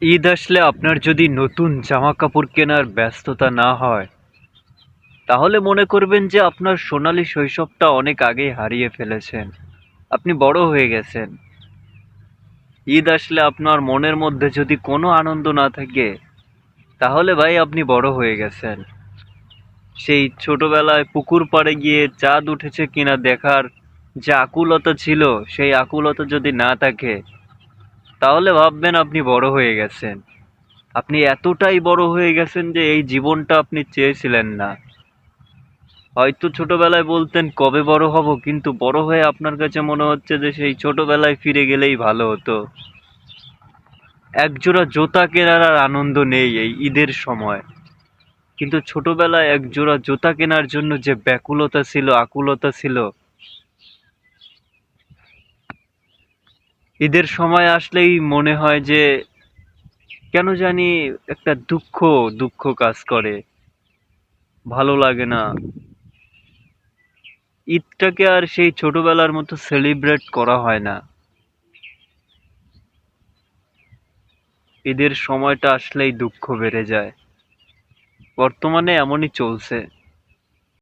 ঈদ আসলে আপনার যদি নতুন জামা কাপড় কেনার ব্যস্ততা না হয়, তাহলে মনে করবেন যে আপনার সোনালী শৈশবটা অনেক আগেই হারিয়ে ফেলেছেন। আপনি বড় হয়ে গেছেন। ঈদ আসলে আপনার মনের মধ্যে যদি কোনো আনন্দ না থাকে, তাহলে ভাই আপনি বড় হয়ে গেছেন। সেই ছোটবেলায় পুকুর পাড়ে গিয়ে চাঁদ উঠেছে কিনা দেখার যে আকুলতা ছিল, সেই আকুলতা যদি না থাকে, তাহলে ভাববেন আপনি বড় হয়ে গেছেন। আপনি এতটাই বড় হয়ে গেছেন যে এই জীবনটা আপনি চেয়েছিলেন না। হয়তো ছোটবেলায় বলতেন কবে বড় হব, কিন্তু বড় হয়ে আপনার কাছে মনে হচ্ছে যে সেই ছোটবেলায় ফিরে গেলেই ভালো হতো। একজোড়া জুতা কেনার আর আনন্দ নেই এই ঈদের সময়, কিন্তু ছোটবেলায় একজোড়া জুতা কেনার জন্য যে ব্যাকুলতা ছিল, আকুলতা ছিল। ঈদের সময় আসলেই মনে হয় যে কেন জানি একটা দুঃখ দুঃখ কাজ করে, ভালো লাগে না। ঈদটাকে আর সেই ছোটবেলার মতো সেলিব্রেট করা হয় না। ঈদের সময়টা আসলেই দুঃখ বেড়ে যায়। বর্তমানে এমনই চলছে।